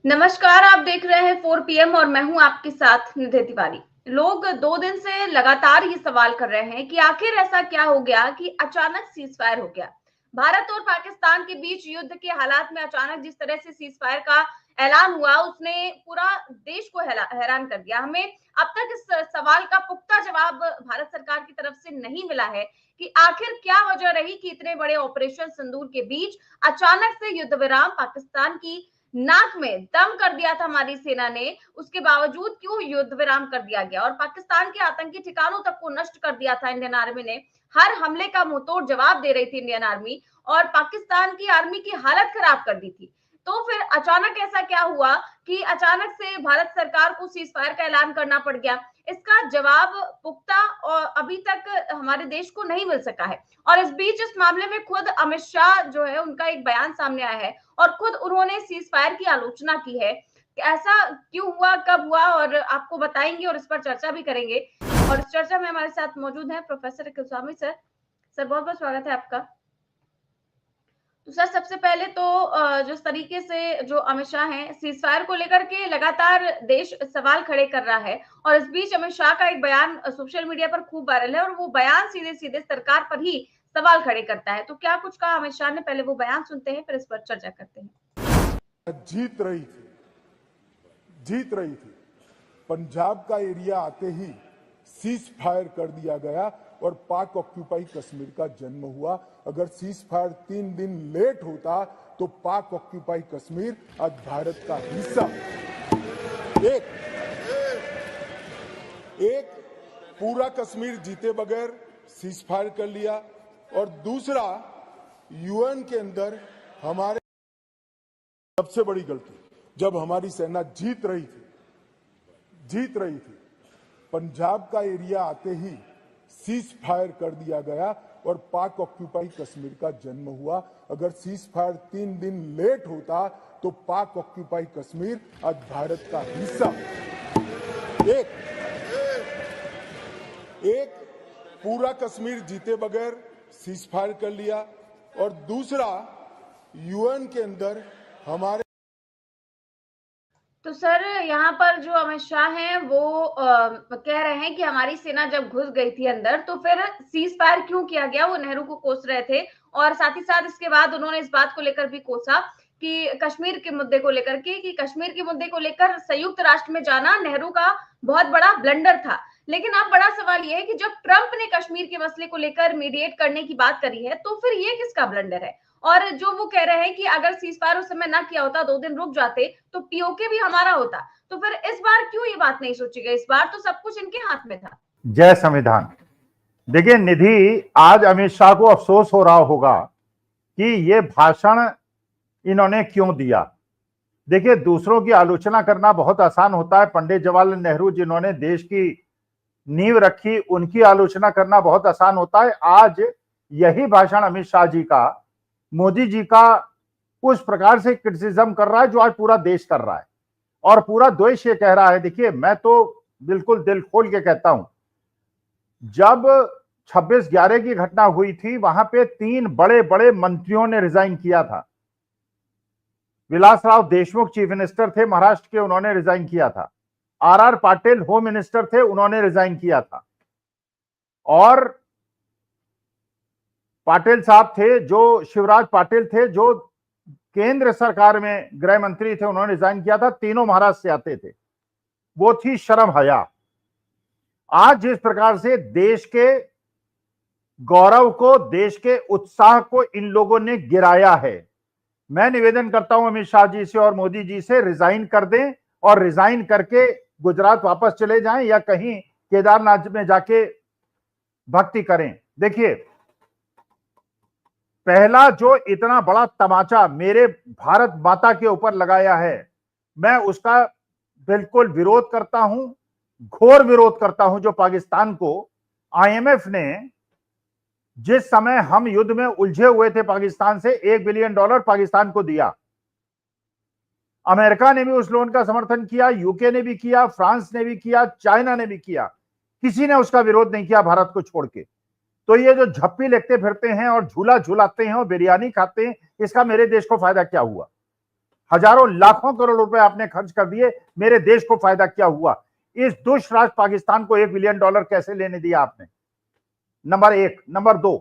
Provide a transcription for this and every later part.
नमस्कार, आप देख रहे हैं 4 PM और मैं हूं आपके साथ निधि तिवारी। लोग 2 दिन से लगातार ये सवाल कर रहे हैं कि आखिर ऐसा क्या हो गया कि अचानक सीज़फायर हो गया। भारत और पाकिस्तान के बीच युद्ध के हालात में अचानक जिस तरह से सीज़फायर का ऐलान हुआ, उसने पूरा देश को हैरान कर दिया। हमें अब तक इस सवाल का पुख्ता जवाब भारत सरकार की तरफ से नहीं मिला है कि आखिर क्या वजह रही कि इतने बड़े ऑपरेशन सिंदूर के बीच अचानक से युद्ध विराम पाकिस्तान की नाक में दम कर दिया था हमारी सेना ने, उसके बावजूद क्यों युद्ध विराम कर दिया गया और पाकिस्तान के आतंकी ठिकानों तक को नष्ट कर दिया था इंडियन आर्मी ने। हर हमले का मुंहतोड़ जवाब दे रही थी इंडियन आर्मी और पाकिस्तान की आर्मी की हालत खराब कर दी थी। तो फिर अचानक ऐसा क्या हुआ कि अचानक से भारत सरकार को सीज फायर का ऐलान करना पड़ गया? इसका जवाब पुख्ता और अभी तक हमारे देश को नहीं मिल सका है। और इस बीच इस मामले में खुद अमित शाह जो है, उनका एक बयान सामने आया है और खुद उन्होंने सीज फायर की आलोचना की है। ऐसा क्यों हुआ, कब हुआ, और आपको बताएंगे और इस पर चर्चा भी करेंगे। और इस चर्चा में हमारे साथ मौजूद हैं प्रोफेसर गोस्वामी सर। सर, बहुत बहुत स्वागत है आपका। तो सर, सबसे पहले तो जिस तरीके से जो अमित शाह हैं, सीज फायर को लेकर के लगातार देश सवाल खड़े कर रहा है और इस बीच अमित शाह का एक बयान सोशल मीडिया पर खूब वायरल है और वो बयान सीधे सीधे सरकार पर ही सवाल खड़े करता है। तो क्या कुछ कहा अमित शाह ने, पहले वो बयान सुनते हैं, फिर इस पर चर्चा करते हैं। जीत रही थी। पंजाब का एरिया आते ही सीज फायर कर दिया गया और पाक ऑक्यूपाई कश्मीर का जन्म हुआ। अगर सीज फायर 3 दिन लेट होता तो पाक ऑक्यूपाई कश्मीर आज भारत का हिस्सा। एक पूरा कश्मीर जीते बगैर सीज फायर कर लिया और दूसरा यूएन के अंदर हमारे सबसे बड़ी गलती, जब हमारी सेना जीत रही थी, पंजाब का एरिया आते ही सीज फायर कर दिया गया और पाक ऑक्यूपाई कश्मीर का जन्म हुआ। अगर सीज फायर 3 दिन लेट होता तो पाक ऑक्यूपाई कश्मीर आज भारत का हिस्सा। एक पूरा कश्मीर जीते बगैर सीज फायर कर लिया और दूसरा यूएन के अंदर हमारे। तो सर, यहाँ पर जो अमित शाह हैं वो कह रहे हैं कि हमारी सेना जब घुस गई थी अंदर तो फिर सीज फायर क्यों किया गया, वो नेहरू को कोस रहे थे। और साथ ही साथ इसके बाद उन्होंने इस बात को लेकर भी कोसा कि कश्मीर के मुद्दे को लेकर के, कि कश्मीर के मुद्दे को लेकर संयुक्त राष्ट्र में जाना नेहरू का बहुत बड़ा ब्लंडर था। लेकिन अब बड़ा सवाल यह है कि जब ट्रंप ने कश्मीर के मसले को लेकर मीडिएट करने की बात करी है तो फिर ये किसका ब्लंडर है? और जो वो कह रहे हैं कि अगर सीज फायर उस समय ना किया होता, 2 दिन रुक जाते, तो पीओके भी हमारा होता। तो फिर इस बार क्यों ये बात नहीं सोची गई? इस बार तो सब कुछ इनके हाथ में था। जय संविधान। देखिए निधि, आज अमित शाह को अफसोस हो रहा होगा कि ये भाषण इन्होंने क्यों दिया। देखिए, दूसरों की आलोचना करना बहुत आसान होता है। पंडित जवाहरलाल नेहरू जिन्होंने देश की नींव रखी, उनकी आलोचना करना बहुत आसान होता है। आज यही भाषण अमित शाह जी का मोदी जी का उस प्रकार से क्रिटिसिज्म कर रहा है जो आज पूरा देश कर रहा है और पूरा देश ये कह रहा है। देखिए, मैं तो बिल्कुल दिल खोल के कहता हूं, जब 26/11 की घटना हुई थी वहां पे 3 बड़े बड़े मंत्रियों ने रिजाइन किया था। विलासराव देशमुख चीफ मिनिस्टर थे महाराष्ट्र के, उन्होंने रिजाइन किया था। आर पाटिल होम मिनिस्टर थे, उन्होंने रिजाइन किया था। और पाटिल साहब थे, जो शिवराज पाटिल थे, जो केंद्र सरकार में गृह मंत्री थे, उन्होंने रिजाइन किया था। तीनों महाराष्ट्र से आते थे। वो थी शर्म हया। आज जिस प्रकार से देश के गौरव को, देश के उत्साह को इन लोगों ने गिराया है, मैं निवेदन करता हूं अमित शाह जी से और मोदी जी से, रिजाइन कर दें और रिजाइन करके गुजरात वापस चले जाएं या कहीं केदारनाथ में जाके भक्ति करें। देखिए, पहला जो इतना बड़ा तमाचा मेरे भारत माता के ऊपर लगाया है, मैं उसका बिल्कुल विरोध करता हूं, घोर विरोध करता हूं। जो पाकिस्तान को आईएमएफ ने, जिस समय हम युद्ध में उलझे हुए थे पाकिस्तान से, $1 बिलियन पाकिस्तान को दिया। अमेरिका ने भी उस लोन का समर्थन किया, यूके ने भी किया, फ्रांस ने भी किया, चाइना ने भी किया। किसी ने उसका विरोध नहीं किया भारत को छोड़ के। तो ये जो झप्पी लेते फिरते हैं और झूला झूलाते हैं और बिरयानी खाते हैं, इसका मेरे देश को फायदा क्या हुआ? हजारों लाखों करोड़ रुपए आपने खर्च कर दिए, मेरे देश को फायदा क्या हुआ? इस दुष्ट राष्ट्र पाकिस्तान को $1 बिलियन कैसे लेने दिया आपने? नंबर एक। नंबर दो,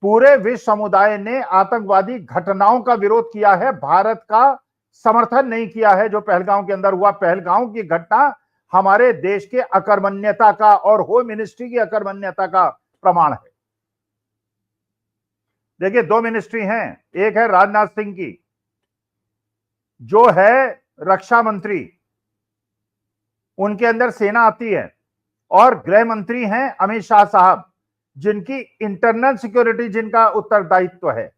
पूरे विश्व समुदाय ने आतंकवादी घटनाओं का विरोध किया है, भारत का समर्थन नहीं किया है। जो पहलगांव के अंदर हुआ, पहलगांव की घटना हमारे देश के अकर्मण्यता का और होम मिनिस्ट्री की अकर्मण्यता का प्रमाण है। देखिए, दो मिनिस्ट्री हैं, एक है राजनाथ सिंह की, जो है रक्षा मंत्री, उनके अंदर सेना आती है, और गृह मंत्री हैं अमित शाह साहब, जिनकी इंटरनल सिक्योरिटी, जिनका उत्तरदायित्व है।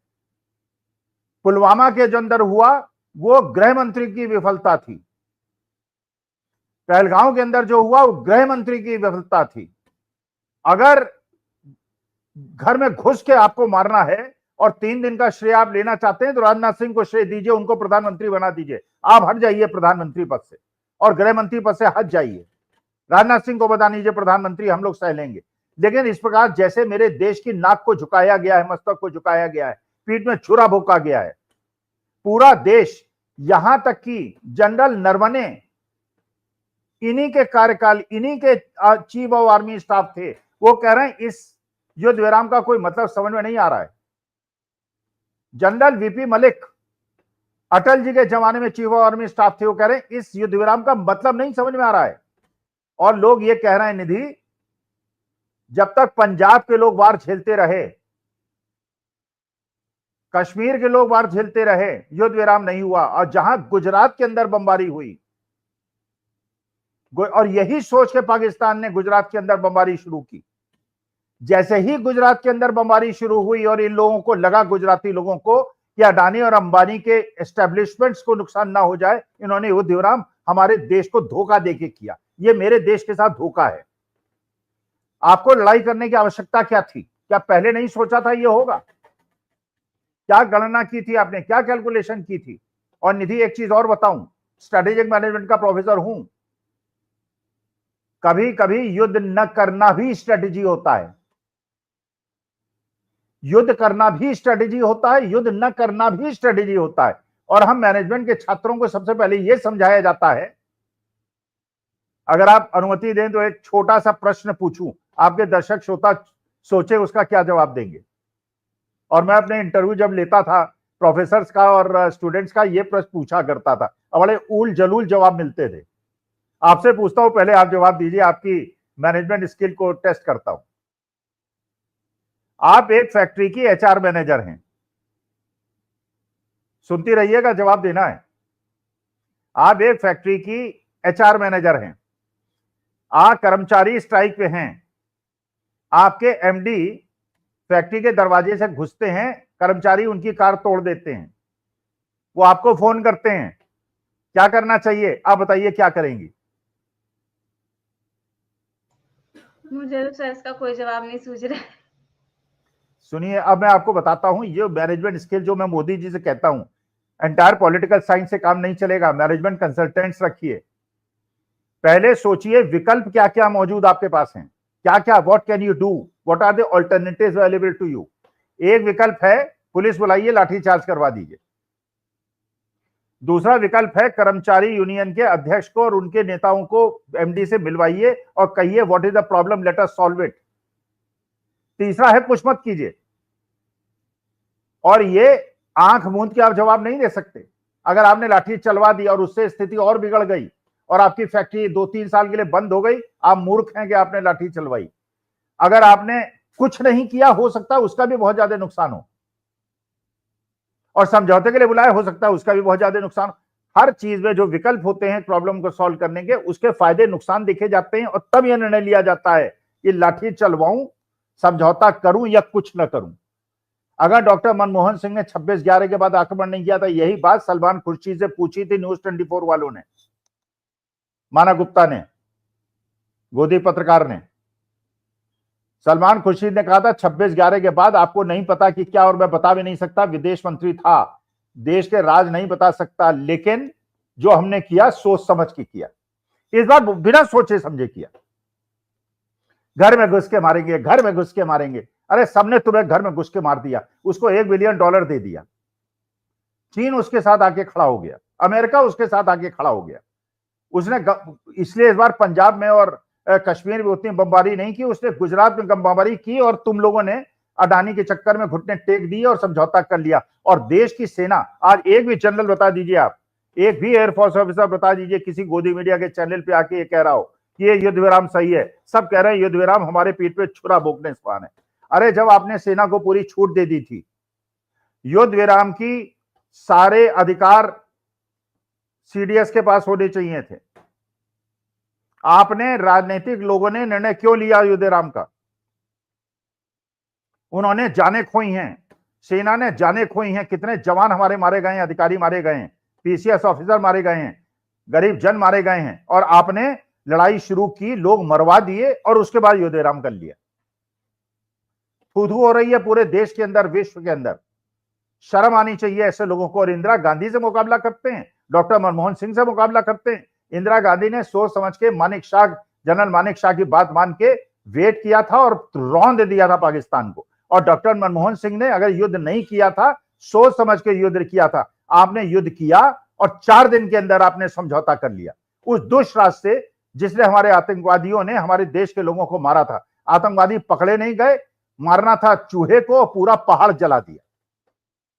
पुलवामा के जो अंदर हुआ वो गृह मंत्री की विफलता थी, पहलगांव के अंदर जो हुआ वो गृह मंत्री की विफलता थी। अगर घर में घुस के आपको मारना है और 3 दिन का श्रेय आप लेना चाहते हैं तो राजनाथ सिंह को श्रेय दीजिए, उनको प्रधानमंत्री बना दीजिए। आप हट जाइए प्रधानमंत्री पद से और गृह मंत्री पद से हट जाइए, राजनाथ सिंह को बता दीजिए प्रधानमंत्री, हम लोग सह लेंगे। लेकिन इस प्रकार जैसे मेरे देश की नाक को झुकाया गया है, मस्तक को झुकाया गया है, पीठ में छुरा भोंका गया है, पूरा देश, यहां तक कि जनरल नरवणे, इन्हीं के कार्यकाल, इन्हीं के चीफ ऑफ आर्मी स्टाफ थे, वो कह रहे हैं इस युद्ध विराम का कोई मतलब समझ में नहीं आ रहा है। जनरल वीपी मलिक, अटल जी के जमाने में चीफ ऑफ आर्मी स्टाफ थे, वो कह रहे हैं इस युद्ध विराम का मतलब नहीं समझ में आ रहा है। और लोग ये कह रहे हैं, निधि, जब तक पंजाब के लोग वार झेलते रहे, कश्मीर के लोग वार झेलते रहे, युद्ध विराम नहीं हुआ। और जहां गुजरात के अंदर बमबारी हुई, और यही सोच के पाकिस्तान ने गुजरात के अंदर बमबारी शुरू की। जैसे ही गुजरात के अंदर बमबारी शुरू हुई और इन लोगों को लगा, गुजराती लोगों को, कि अडानी और अंबानी के एस्टेब्लिशमेंट्स को नुकसान ना हो जाए, इन्होंने युद्ध विराम हमारे देश को धोखा देके किया। ये मेरे देश के साथ धोखा है। आपको लड़ाई करने की आवश्यकता क्या थी? क्या पहले नहीं सोचा था ये होगा? क्या गणना की थी आपने? क्या कैलकुलेशन की थी? और निधि, एक चीज और बताऊं, स्ट्रेटेजिक मैनेजमेंट का प्रोफेसर हूं, कभी कभी युद्ध न करना भी स्ट्रेटेजी होता है। युद्ध करना भी स्ट्रेटेजी होता है, युद्ध न करना भी स्ट्रेटेजी होता है। और हम मैनेजमेंट के छात्रों को सबसे पहले यह समझाया जाता है। अगर आप अनुमति दें तो एक छोटा सा प्रश्न पूछूं, आपके दर्शक श्रोता सोचे उसका क्या जवाब देंगे। और मैं अपने इंटरव्यू जब लेता था प्रोफेसर्स का और स्टूडेंट्स का, यह प्रश्न पूछा करता था, बड़े उल जलूल जवाब मिलते थे। आपसे पूछता हूं, पहले आप जवाब दीजिए, आपकी मैनेजमेंट स्किल को टेस्ट करता हूं। आप एक फैक्ट्री की एचआर मैनेजर हैं, सुनती रहिएगा, जवाब देना है। आप एक फैक्ट्री की एचआर मैनेजर हैं, कर्मचारी स्ट्राइक पे हैं, आपके एमडी फैक्ट्री के दरवाजे से घुसते हैं, कर्मचारी उनकी कार तोड़ देते हैं, वो आपको फोन करते हैं, क्या करना चाहिए? आप बताइए, क्या करेंगी? मुझे तो सर इसका कोई जवाब नहीं सूझ रहा है। सुनिए, अब मैं आपको बताता हूं, ये मैनेजमेंट स्किल जो मैं मोदी जी से कहता हूं, एंटायर पॉलिटिकल साइंस से काम नहीं चलेगा, मैनेजमेंट कंसल्टेंट्स रखिए। पहले सोचिए विकल्प क्या क्या मौजूद आपके पास हैं, क्या क्या, what can you do, what are the alternatives available to you. एक विकल्प है पुलिस बुलाइए, लाठीचार्ज करवा दीजिए। दूसरा विकल्प है कर्मचारी यूनियन के अध्यक्ष को और उनके नेताओं को एमडी से मिलवाइए और कहिए what is the problem, let us solve it. तीसरा है कुछ मत कीजिए। और ये आंख मूंद के आप जवाब नहीं दे सकते। अगर आपने लाठी चलवा दी और उससे स्थिति और बिगड़ गई और आपकी फैक्ट्री 2-3 साल के लिए बंद हो गई, आप मूर्ख हैं कि आपने लाठी चलवाई। अगर आपने कुछ नहीं किया, हो सकता है उसका भी बहुत ज्यादा नुकसान हो, और समझौते के लिए बुलाया, हो सकता है उसका भी बहुत ज्यादा नुकसान हो। हर चीज में जो विकल्प होते हैं प्रॉब्लम को सॉल्व करने के, उसके फायदे नुकसान देखे जाते हैं और तब यह निर्णय लिया जाता है कि लाठी चलवाऊं, समझौता करूं या कुछ न करूं। अगर डॉक्टर मनमोहन सिंह ने 26/11 के बाद आक्रमण नहीं किया था, यही बात सलमान खुर्शीद से पूछी थी न्यूज 24 वालों ने, माना गुप्ता ने, गोदी पत्रकार ने। सलमान खुर्शीद ने कहा था 26/11 के बाद आपको नहीं पता कि क्या, और मैं बता भी नहीं सकता, विदेश मंत्री था, देश के राज नहीं बता सकता, लेकिन जो हमने किया सोच समझ के किया, इस बार बिना सोचे समझे किया। घर में घुस के मारेंगे, घर में घुस के मारेंगे। अरे सबने तुम्हें घर में घुस के मार दिया, उसको $1 बिलियन दे दिया, चीन उसके साथ आके खड़ा हो गया, अमेरिका उसके साथ आके खड़ा हो गया। उसने इसलिए इस बार पंजाब में और कश्मीर में उतनी बमबारी नहीं की, उसने गुजरात में बमबारी की और तुम लोगों ने अडानी के चक्कर में घुटने टेक दिए और समझौता कर लिया। और देश की सेना, आज एक भी जनरल बता दीजिए आप, एक भी एयरफोर्स ऑफिसर बता दीजिए किसी गोदी मीडिया के चैनल पे आके ये कह रहा हो कि ये युद्ध विराम सही है। सब कह रहे हैं युद्ध विराम हमारे पीठ पे छुरा भोंकने समान है। अरे जब आपने सेना को पूरी छूट दे दी थी, युद्ध विराम की सारे अधिकार सीडीएस के पास होने चाहिए थे, आपने राजनीतिक लोगों ने निर्णय क्यों लिया युद्ध विराम का? उन्होंने जाने खोई हैं, सेना ने जाने खोई हैं, कितने जवान हमारे मारे गए हैं, अधिकारी मारे गए हैं, पीसीएस ऑफिसर मारे गए हैं, गरीब जन मारे गए हैं, और आपने लड़ाई शुरू की, लोग मरवा दिए और उसके बाद युद्ध विराम कर लिया। थू हो रही है पूरे देश के अंदर, विश्व के अंदर। शर्म आनी चाहिए ऐसे लोगों को। और इंदिरा गांधी से मुकाबला करते हैं, डॉक्टर मनमोहन सिंह से मुकाबला करते हैं। इंदिरा गांधी ने सोच समझ के मानिक शाह, जनरल मानिक शाह की बात मान के वेट किया था और रौंद दिया था पाकिस्तान को। और डॉक्टर मनमोहन सिंह ने अगर युद्ध नहीं किया था, सोच समझ के युद्ध किया था। आपने युद्ध किया और 4 दिन के अंदर आपने समझौता कर लिया उस दुष्ट रास्ते से जिसने हमारे आतंकवादियों ने हमारे देश के लोगों को मारा था। आतंकवादी पकड़े नहीं गए, मारना था चूहे को, पूरा पहाड़ जला दिया।